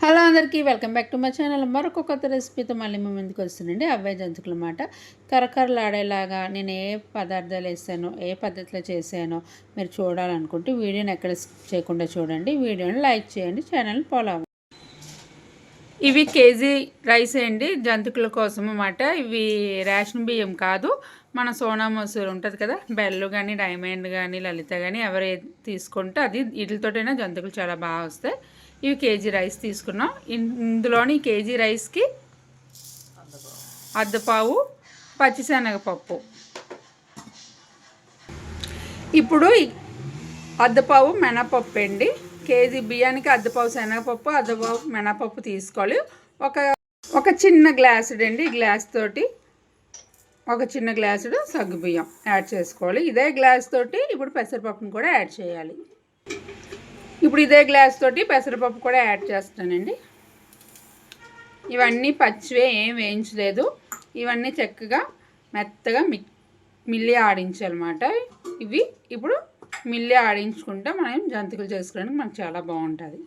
Hello అందరికీ welcome back to my channel. మరొక కొత్త రెసిపీతో మళ్ళీ మీ ముందుకు వస్తుందండి. అవే జంతుకులు అన్నమాట. కరకరలాడేలాగా నేను ఏ పదార్థాలు వేసానో, ఏ పద్ధతిలో చేశానో మీరు చూడాలనుకుంటే వీడియోని ఎక్కడ స్కిప్ చేయకుండా చూడండి. వీడియోని లైక్ చేయండి, ఛానల్ని ఫాలో అవ్వండి. ఇవి కేజీ రైస్ అండి, జంతుకుల కోసం అన్నమాట. ఇవి రేషన్ బియ్యం కాదు, మన సోనా మసూరి ఉంటుంది కదా, బెల్లు కానీ డైమండ్ కానీ లలిత కానీ ఎవరు తీసుకుంటే అది వీటితోటైనా జంతుకులు చాలా బాగా వస్తాయి. ఇవి కేజీ రైస్ తీసుకున్నాం. ఇందులోని కేజీ రైస్కి అద్దపావు పచ్చిశనగపప్పు. ఇప్పుడు అద్దపావు మినపప్పు అండి. కేజీ బియ్యానికి అద్దపావు శనగపప్పు, అద్దపావు మినపప్పు తీసుకోవాలి. ఒక చిన్న గ్లాసుడు అండి, ఈ గ్లాస్ తోటి ఒక చిన్న గ్లాసుడు సగ్గుబియ్యం యాడ్ చేసుకోవాలి. ఇదే గ్లాస్ తోటి ఇప్పుడు పెసరపప్పును కూడా యాడ్ చేయాలి. ఇప్పుడు ఇదే గ్లాస్ తోటి పెసరపప్పు కూడా యాడ్ చేస్తానండి. ఇవన్నీ పచ్చివే, ఏం వేయించలేదు. ఇవన్నీ చక్కగా మెత్తగా మిల్లి ఆడించాలన్నమాట. ఇవి ఇప్పుడు మిల్లి ఆడించుకుంటే మనం జంతికలు చేసుకోవడానికి మనకు చాలా బాగుంటుంది.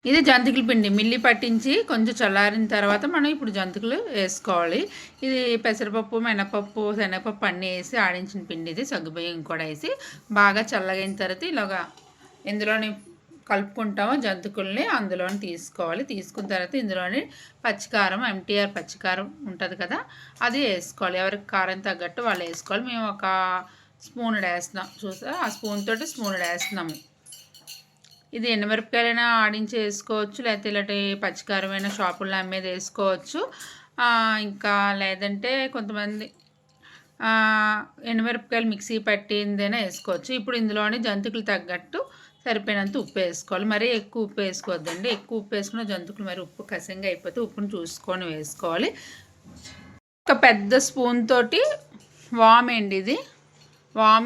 ఇది జంతికల పిండి మిల్లి పట్టించి కొంచెం చల్లారిన తర్వాత మనం ఇప్పుడు జంతికలు వేసుకోవాలి. ఇది పెసరపప్పు, మినపప్పు, శనగపప్పు అన్నీ వేసి ఆడించిన పిండి. ఇది సగ్గుబియ్యం కూడా వేసి బాగా చల్లగైన తర్వాత ఇలాగా ఇందులోని కలుపుకుంటామో జంతికల్ని అందులోని తీసుకోవాలి. తీసుకున్న తర్వాత ఇందులోని పచ్చికారం, ఎంటీఆర్ పచ్చికారం ఉంటుంది కదా, అది వేసుకోవాలి. ఎవరికి కారం తగ్గట్టు వాళ్ళు వేసుకోవాలి. మేము ఒక స్పూన్ వేస్తున్నాం, చూసా ఆ స్పూన్ తోటి స్పూన్ వేస్తున్నాము. ఇది ఎండుమిరపకాయలైనా ఆడించి వేసుకోవచ్చు, లేకపోతే ఇలాంటి పచ్చికారమైన షాపుల్లో అమ్మేది వేసుకోవచ్చు. ఇంకా లేదంటే కొంతమంది ఎండుమిరపకాయలు మిక్సీ పట్టిందైనా వేసుకోవచ్చు. ఇప్పుడు ఇందులోని జంతికలు తగ్గట్టు సరిపోయినంత ఉప్పు వేసుకోవాలి. మరీ ఎక్కువ ఉప్పు వేసుకోవద్దండి. ఎక్కువ ఉప్పు వేసుకున్న జంతుకులు మరి ఉప్పు కసంగా అయిపోతే ఉప్పును చూసుకొని వేసుకోవాలి. ఒక పెద్ద స్పూన్ తోటి వామ్ అండి,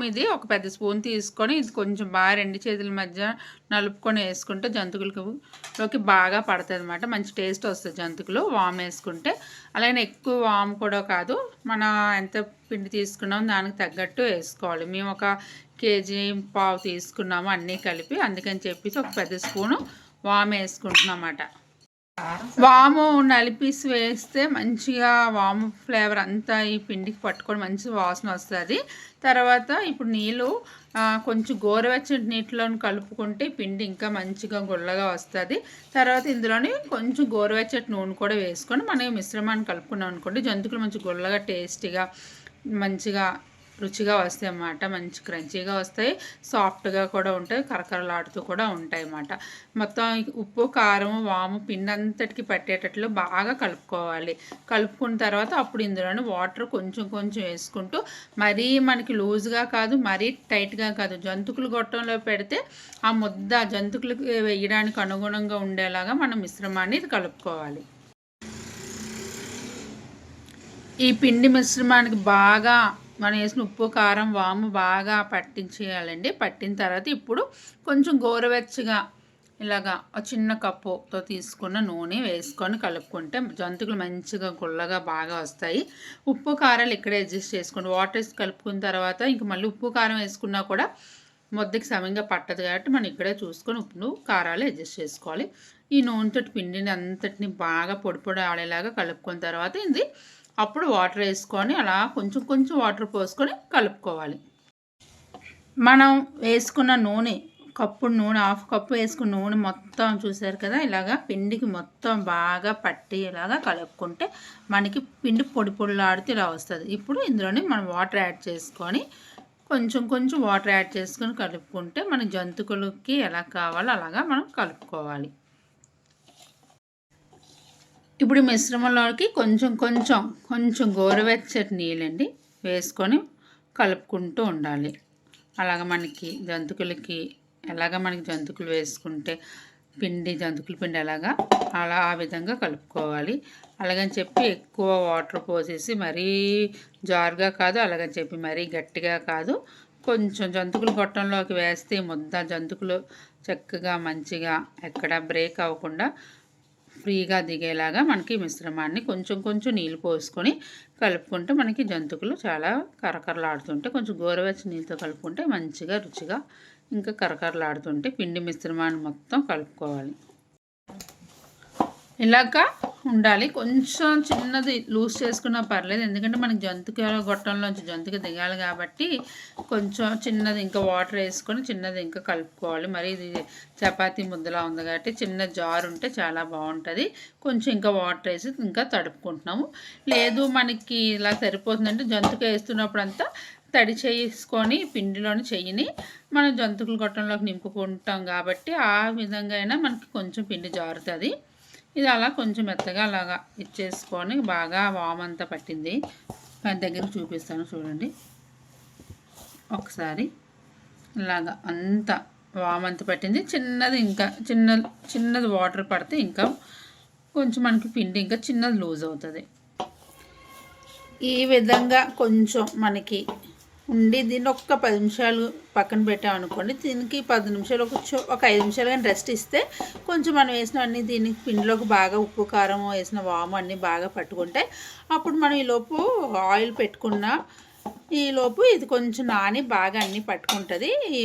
ఇది ఒక పెద్ద స్పూన్ తీసుకొని ఇది కొంచెం బాగా రెండు చేతుల మధ్య నలుపుకొని వేసుకుంటే జంతికలకి బాగా పడుతుంది అన్నమాట. మంచి టేస్ట్ వస్తుంది జంతికలు వామ్ వేసుకుంటే. అలాగే ఎక్కువ వామ్ కూడా కాదు, మన ఎంత పిండి తీసుకున్నామో దానికి తగ్గట్టు వేసుకోవాలి. మేము ఒక కేజీ పావు తీసుకున్నాము అన్నీ కలిపి, అందుకని చెప్పేసి ఒక పెద్ద స్పూను వామ్ వేసుకుంటున్నాం అన్నమాట. వాము నలిపేసి వేస్తే మంచిగా వాము ఫ్లేవర్ అంతా ఈ పిండికి పట్టుకొని మంచి వాసన వస్తుంది. తర్వాత ఇప్పుడు నీళ్ళు కొంచెం గోరువెచ్చని నీటిలో కలుపుకుంటే పిండి ఇంకా మంచిగా గుల్లగా వస్తుంది. తర్వాత ఇందులోని కొంచెం గోరువెచ్చటి నూనె కూడా వేసుకొని మనం మిశ్రమాన్ని కలుపుకున్నాం అనుకోండి, జంతికలు మంచి గుల్లగా టేస్టీగా మంచిగా రుచిగా వస్తాయి అన్నమాట. మంచి క్రంచీగా వస్తాయి, సాఫ్ట్గా కూడా ఉంటాయి, కరకరలాడుతూ కూడా ఉంటాయి అన్నమాట. మొత్తం ఉప్పు, కారం, వాము పిండి అంతటికి పట్టేటట్లు బాగా కలుపుకోవాలి. కలుపుకున్న తర్వాత అప్పుడు ఇందులోని వాటర్ కొంచెం కొంచెం వేసుకుంటూ, మరీ మనకి లూజ్గా కాదు, మరీ టైట్గా కాదు, జంతికలు గొట్టంలో పెడితే ఆ ముద్ద జంతికలకు వేయడానికి అనుగుణంగా ఉండేలాగా మనం మిశ్రమాన్ని కలుపుకోవాలి. ఈ పిండి మిశ్రమానికి బాగా మనం వేసిన ఉప్పు, కారం, వాము బాగా పట్టించేయాలండి. పట్టిన తర్వాత ఇప్పుడు కొంచెం గోరువెచ్చగా ఇలాగా ఒక చిన్న కప్పుతో తీసుకున్న నూనె వేసుకొని కలుపుకుంటే జంతికలు మంచిగా గుల్లగా బాగా వస్తాయి. ఉప్పు కారాలు ఇక్కడే అడ్జస్ట్ చేసుకోండి. వాటర్ వేసి కలుపుకున్న తర్వాత ఇంక మళ్ళీ ఉప్పు కారం వేసుకున్నా కూడా ముద్దకి సమంగా పట్టదు కాబట్టి మనం ఇక్కడే చూసుకొని ఉప్పు కారాలు అడ్జస్ట్ చేసుకోవాలి. ఈ నూనెతో పిండిని అంతటిని బాగా పొడి పొడి ఆడేలాగా కలుపుకున్న తర్వాత ఇది అప్పుడు వాటర్ వేసుకొని అలా కొంచెం కొంచెం వాటర్ పోసుకొని కలుపుకోవాలి. మనం వేసుకున్న నూనె హాఫ్ కప్పు వేసుకున్న నూనె మొత్తం చూసారు కదా, ఇలాగా పిండికి మొత్తం బాగా పట్టి ఇలాగా కలుపుకుంటే మనకి పిండి పొడి పొడిలాడితే ఇలా వస్తుంది. ఇప్పుడు ఇందులోనే మనం వాటర్ యాడ్ చేసుకొని కొంచెం కొంచెం వాటర్ యాడ్ చేసుకొని కలుపుకుంటే మన జంతికలకి ఎలా కావాలో అలాగా మనం కలుపుకోవాలి. ఇప్పుడు మిశ్రమంలోకి కొంచెం కొంచెం కొంచెం గోరువెచ్చటి నీళ్ళండి వేసుకొని కలుపుకుంటూ ఉండాలి. అలాగ మనకి జంతికలకి మనకి జంతికలు వేసుకుంటే జంతికల పిండి అలా ఆ విధంగా కలుపుకోవాలి. అలాగని చెప్పి ఎక్కువ వాటర్ పోసేసి మరీ జారుగా కాదు, అలాగని చెప్పి మరీ గట్టిగా కాదు, కొంచెం జంతికలు గొట్టంలోకి వేస్తే ముద్ద జంతికలు చక్కగా మంచిగా ఎక్కడ బ్రేక్ అవ్వకుండా ఫ్రీగా దిగేలాగా మనకి మిశ్రమాన్ని కొంచెం కొంచెం నీళ్ళు పోసుకొని కలుపుకుంటే మనకి జంతికలు చాలా కరకరలాడుతుంటే, కొంచెం గోరువెచ్చని నీళ్ళతో కలుపుకుంటే మంచిగా రుచిగా ఇంకా కరకరలాడుతుంటే పిండి మిశ్రమాన్ని మొత్తం కలుపుకోవాలి. ఇలాగా ఉండాలి. కొంచెం చిన్నది లూజ్ చేసుకున్నా పర్లేదు. ఎందుకంటే మనకి గొట్టంలోంచి జంతిక దిగాలి కాబట్టి కొంచెం చిన్నది ఇంకా వాటర్ వేసుకొని చిన్నది ఇంకా కలుపుకోవాలి. మరి ఇది చపాతీ ముద్దలా ఉంది కాబట్టి చిన్న జారు ఉంటే చాలా బాగుంటుంది. కొంచెం ఇంకా వాటర్ వేసి ఇంకా తడుపుకుంటున్నాము. లేదు మనకి ఇలా సరిపోతుందంటే జంతిక వేస్తున్నప్పుడు అంతా తడి చేసుకొని పిండిలోని చెయ్యిని మనం జంతికల గొట్టంలోకి నింపుకుంటాం కాబట్టి ఆ విధంగా అయినా మనకి కొంచెం పిండి జారుతుంది. ఇది అలా కొంచెం మెత్తగా అలాగా ఇచ్చేసుకొని బాగా వామంతా పట్టింది. దగ్గరికి చూపిస్తాను చూడండి ఒకసారి. ఇలాగా అంతా వామంతా పట్టింది. చిన్నది ఇంకా చిన్నది వాటర్ పడితే ఇంకా కొంచెం మనకి పిండి ఇంకా చిన్నది లూజ్ అవుతుంది. ఈ విధంగా కొంచెం మనకి ఉండి దీన్ని ఒక్క 10 నిమిషాలు పక్కన పెట్టామనుకోండి. దీనికి 10 నిమిషాలు ఒక 5 నిమిషాలు కానీ రెస్ట్ ఇస్తే కొంచెం మనం వేసినవన్నీ దీనికి పిండిలోకి బాగా ఉప్పు కారం వేసిన వాము అన్నీ బాగా పట్టుకుంటాయి. అప్పుడు మనం ఈలోపు ఆయిల్ పెట్టుకున్న ఈలోపు ఇది కొంచెం నాని బాగా అన్నీ పట్టుకుంటుంది ఈ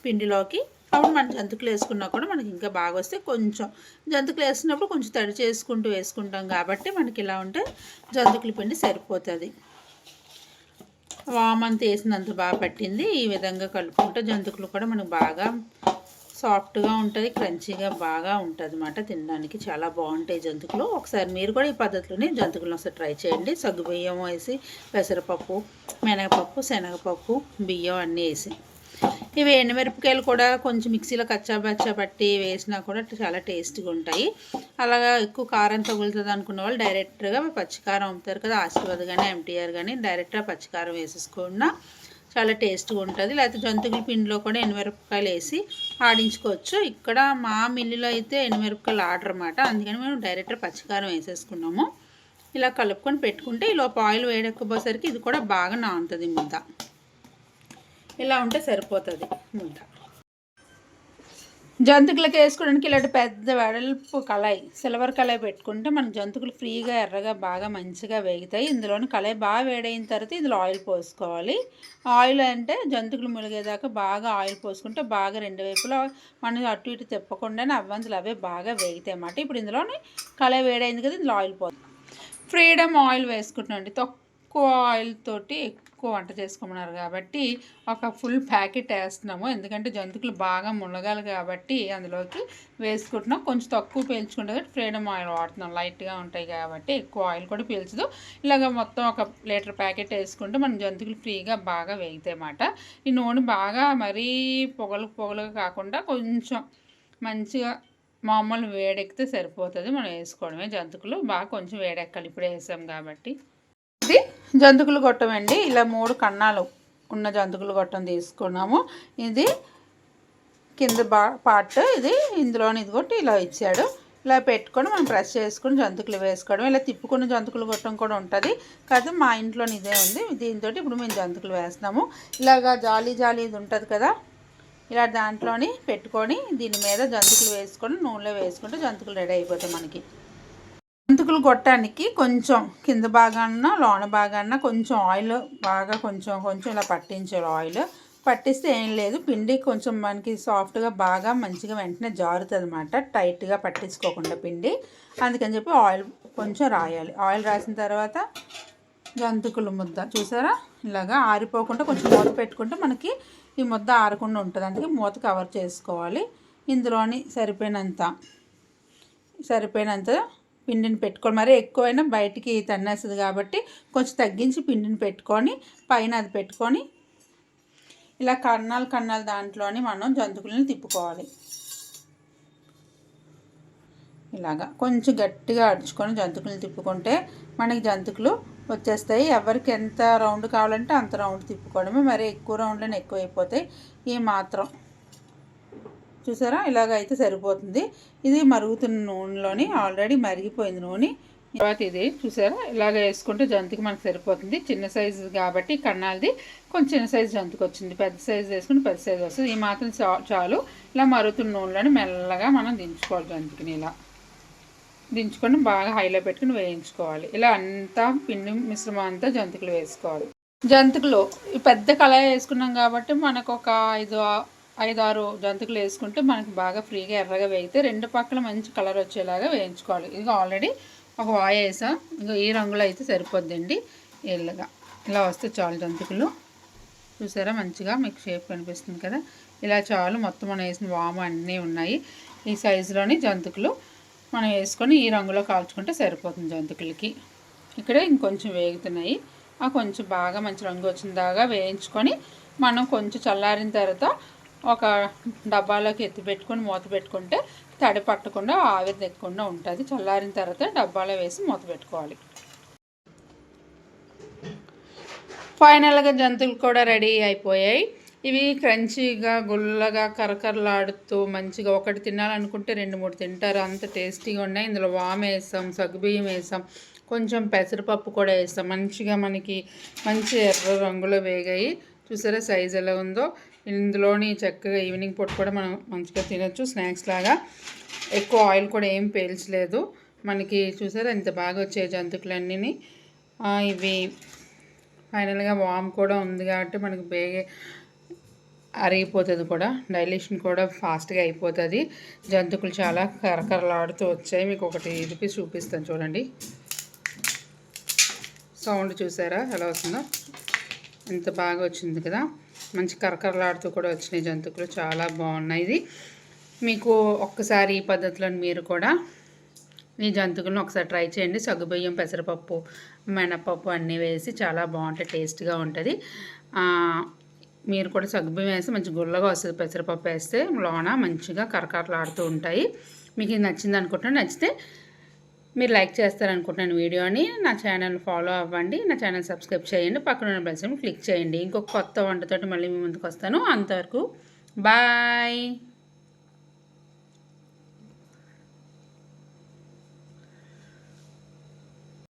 పిండిలోకి. అప్పుడు మనం జంతికలు వేసుకున్నా కూడా మనకి ఇంకా బాగా వస్తే కొంచెం జంతికలు వేసినప్పుడు కొంచెం తడి చేసుకుంటూ వేసుకుంటాం కాబట్టి మనకి ఇలా ఉంటే జంతికల పిండి సరిపోతుంది. వామంతా వేసినంత బాగా పట్టింది. ఈ విధంగా కలుపుకుంటే జంతికలు కూడా మనకు బాగా సాఫ్ట్గా ఉంటుంది, క్రంచీగా బాగా ఉంటుంది అన్నమాట. తినడానికి చాలా బాగుంటాయి జంతికలు. ఒకసారి మీరు కూడా ఈ పద్ధతిలోనే జంతికలను ఒకసారి ట్రై చేయండి. సగ్గుబియ్యం వేసి పెసరపప్పు, మినగపప్పు, శనగపప్పు, బియ్యం అన్నీ వేసి. ఇవి ఎండుమిరపకాయలు కూడా కొంచెం మిక్సీలో కచ్చాబచ్చా పట్టి వేసినా కూడా చాలా టేస్ట్గా ఉంటాయి. అలాగా ఎక్కువ కారం తగులుతుంది అనుకున్న వాళ్ళు డైరెక్ట్గా పచ్చికారం అమ్ముతారు కదా, ఆశీర్వాద్ కానీ ఎంటీఆర్ కానీ డైరెక్ట్గా పచ్చికారం వేసేసుకున్నా చాలా టేస్ట్గా ఉంటుంది. లేకపోతే జంతికల పిండిలో కూడా ఎండుమిరపకాయలు వేసి ఆడించుకోవచ్చు. ఇక్కడ మా మిల్లులో అయితే ఎండుమిరపకాయలు ఆడరన్నమాట. అందుకని మేము డైరెక్ట్గా పచ్చికారం వేసేసుకున్నాము. ఇలా కలుపుకొని పెట్టుకుంటే ఈ లోపు ఆయిల్ వేడెక్కబోసరికి ఇది కూడా బాగా నానుతుంది ముద్ద. ఇలా ఉంటే సరిపోతుంది ముద్ద. జంతికలకి వేసుకోవడానికి ఇలాంటి పెద్ద వెడల్పు కళాయి, సిల్వర్ కళాయి పెట్టుకుంటే మన జంతికలు ఫ్రీగా ఎర్రగా బాగా మంచిగా వేగుతాయి. ఇందులోని కళాయి బాగా వేడైన తర్వాత ఇందులో ఆయిల్ పోసుకోవాలి. ఆయిల్ అంటే జంతికలు ములిగేదాకా బాగా ఆయిల్ పోసుకుంటే బాగా రెండు వైపులా మనం అటు ఇటు తిప్పకుండానే అవ్వంతులు అవే బాగా వేగుతాయి అన్నమాట. ఇప్పుడు ఇందులోని కళాయి వేడైంది కదా, ఇందులో ఆయిల్ పోతుంది. ఫ్రీడమ్ ఆయిల్ వేసుకుంటున్నాండి. తక్కువ ఆయిల్ తోటి ఎక్కువ వంట చేసుకోమన్నారు కాబట్టి ఒక ఫుల్ ప్యాకెట్ వేస్తున్నాము. ఎందుకంటే జంతికలు బాగా మునగాలి కాబట్టి అందులోకి వేసుకుంటున్నాం. కొంచెం తక్కువ పీల్చుకుంటే కాబట్టి ఫ్రీడమ్ ఆయిల్ వాడుతున్నాం. లైట్గా ఉంటాయి కాబట్టి ఎక్కువ ఆయిల్ కూడా పీల్చదు. ఇలాగ మొత్తం ఒక లీటర్ ప్యాకెట్ వేసుకుంటే మన జంతికలు ఫ్రీగా బాగా వేగుతాయి అన్నమాట. ఈ నూనె బాగా మరీ పొగలుగా కాకుండా కొంచెం మంచిగా మామూలు వేడెక్కితే సరిపోతుంది. మనం వేసుకోవడమే. జంతికలు బాగా కొంచెం వేడెక్కాలి ఇప్పుడు వేసాం కాబట్టి. ఇది జంతికలు గొట్టం అండి. ఇలా 3 కన్నాలు ఉన్న జంతికలు గొట్టం తీసుకున్నాము. ఇది కింద పార్ట్ ఇది ఇందులోని ఇది కొట్టి ఇలా ఇచ్చాడు. ఇలా పెట్టుకొని మనం ప్రెస్ చేసుకుని జంతికలు వేసుకోవడం. ఇలా తిప్పుకున్న జంతికలు గొట్టం కూడా ఉంటుంది. కాకపోతే మా ఇంట్లోని ఇదే ఉంది. దీంతో ఇప్పుడు మేము జంతికలు వేస్తున్నాము. ఇలాగా జాలీ ఇది ఉంటుంది కదా, ఇలా దాంట్లోని పెట్టుకొని దీని మీద జంతికలు వేసుకొని నూనెలో వేసుకుంటే జంతికలు రెడీ అయిపోతాయి మనకి. జంతికలు గొట్టానికి కొంచెం కింద భాగాన లోన భాగాన కొంచెం ఆయిల్ బాగా కొంచెం ఇలా పట్టించాలి. ఆయిల్ పట్టిస్తే ఏం లేదు, పిండి కొంచెం మనకి సాఫ్ట్గా బాగా మంచిగా వెంటనే జారుతుంది అన్నమాట. టైట్గా పట్టించుకోకుండా పిండి. అందుకని చెప్పి ఆయిల్ కొంచెం రాయాలి. ఆయిల్ రాసిన తర్వాత జంతికలు ముద్ద చూసారా ఇలాగా ఆరిపోకుండా కొంచెం మూత పెట్టుకుంటే మనకి ఈ ముద్ద ఆరకుండా ఉంటుంది. అందుకే మూత కవర్ చేసుకోవాలి. ఇందులోని సరిపోయినంత పిండిని పెట్టుకొని, మరీ ఎక్కువైనా బయటికి తన్నేస్తుంది కాబట్టి కొంచెం తగ్గించి పిండిని పెట్టుకొని పైన అది పెట్టుకొని ఇలా కన్నాలు దాంట్లోని మనం జంతికలను తిప్పుకోవాలి. ఇలాగా కొంచెం గట్టిగా అడుచుకొని జంతికలను తిప్పుకుంటే మనకి జంతికలు వచ్చేస్తాయి. ఎవరికి ఎంత రౌండ్ కావాలంటే అంత రౌండ్ తిప్పుకోవడమే. మరి ఎక్కువ రౌండ్లని ఎక్కువ అయిపోతాయి. ఈ మాత్రం చూసారా ఇలాగైతే సరిపోతుంది. ఇది మరుగుతున్న నూనెలోని ఆల్రెడీ మరిగిపోయింది నూనె. తర్వాత ఇది చూసారా ఇలాగ వేసుకుంటే జంతికి మనకు సరిపోతుంది. చిన్న సైజు కాబట్టి కన్నాలది కొంచెం చిన్న సైజు జంతికి వచ్చింది. పెద్ద సైజు వేసుకుంటే పెద్ద సైజు వస్తుంది. ఈ మాత్రం చాలు. ఇలా మరుగుతున్న నూనెలోని మెల్లగా మనం దించుకోవాలి. జంతికిని ఇలా దించుకొని బాగా హైలో పెట్టుకుని వేయించుకోవాలి. ఇలా అంతా పిండి మిశ్రమం అంతా జంతికలు వేసుకోవాలి. జంతికలు పెద్ద కళాయి వేసుకున్నాం కాబట్టి మనకు ఒక 5-6 జంతికలు వేసుకుంటే మనకు బాగా ఫ్రీగా ఎర్రగా వేగితే 2 పక్కల మంచి కలర్ వచ్చేలాగా వేయించుకోవాలి. ఇది ఆల్రెడీ ఒక వాయి వేసాం. ఇంకా ఈ రంగులో అయితే సరిపోద్దండి. ఎల్లగా ఇలా వస్తే చాలు జంతికలు. చూసారా మంచిగా మీకు షేప్ కనిపిస్తుంది కదా, ఇలా చాలు. మొత్తం మనం వేసిన వాము అన్నీ ఉన్నాయి. ఈ సైజులోని జంతికలు మనం వేసుకొని ఈ రంగులో కాల్చుకుంటే సరిపోతుంది జంతికలకి. ఇక్కడే ఇంకొంచెం వేగుతున్నాయి. ఆ కొంచెం బాగా మంచి రంగు వచ్చిన దాకా వేయించుకొని మనం కొంచెం చల్లారిన తర్వాత ఒక డబ్బాలోకి ఎత్తి పెట్టుకొని మూత పెట్టుకుంటే తడి పట్టకుండా ఆవిరి తెక్కకుండా ఉంటుంది. చల్లారిన తర్వాత డబ్బాలో వేసి మూత పెట్టుకోవాలి. ఫైనల్గా జంతువులు కూడా రెడీ అయిపోయాయి. ఇవి క్రంచీగా గుల్లగా కరకరలాడుతూ మంచిగా ఒకటి తినాలనుకుంటే 2-3 తింటారు, అంత టేస్టీగా ఉన్నాయి. ఇందులో వాము వేసాం, సగ్గుబియ్యం వేసాం, కొంచెం పెసరపప్పు కూడా వేస్తాం. మంచిగా మనకి మంచి ఎర్ర రంగులో వేగాయి. చూసారా సైజ్ ఎలా ఉందో. ఇందులోని చక్కగా ఈవినింగ్ పూట కూడా మనం మంచిగా తినొచ్చు స్నాక్స్ లాగా. ఎక్కువ ఆయిల్ కూడా ఏం పేల్చలేదు మనకి. చూసారా ఎంత బాగా వచ్చాయి జంతికలన్నీ. ఇవి ఫైనల్గా వామ్ కూడా ఉంది కాబట్టి మనకు బేగే అరిగిపోతుంది కూడా, డైజెషన్ కూడా ఫాస్ట్గా అయిపోతుంది. జంతికలు చాలా కరకరలాడుతూ వచ్చాయి. మీకు ఒకటి ఇదిపి చూపిస్తాను చూడండి. సౌండ్ చూసారా ఎలా వస్తుందో, ఎంత బాగా వచ్చింది కదా. మంచి కరకరలాడుతూ కూడా వచ్చినాయి జంతికలు, చాలా బాగున్నాయి. ఇది మీకు ఒక్కసారి ఈ పద్ధతిలో మీరు కూడా ఈ జంతికలను ఒకసారి ట్రై చేయండి. సగ్గుబియ్యం, పెసరపప్పు, మినపప్పు అన్నీ వేసి చాలా బాగుంటుంది, టేస్ట్గా ఉంటుంది. మీరు కూడా సగ్గుబియ్యం వేస్తే మంచి గుల్లగా వస్తుంది, పెసరపప్పు వేస్తే లోన మంచిగా కరకరలాడుతూ ఉంటాయి. మీకు ఇది నచ్చింది అనుకుంటున్నాను. నచ్చితే మీరు లైక్ చేస్తారనుకుంటున్నాను వీడియోని. నా ఛానల్ ఫాలో అవ్వండి, నా ఛానల్ సబ్స్క్రైబ్ చేయండి, పక్కన ఉన్న బెల్ సింబల్ క్లిక్ చేయండి. ఇంకొక కొత్త వంటతోటి మళ్ళీ మీ ముందుకు వస్తాను. అంతవరకు బాయ్.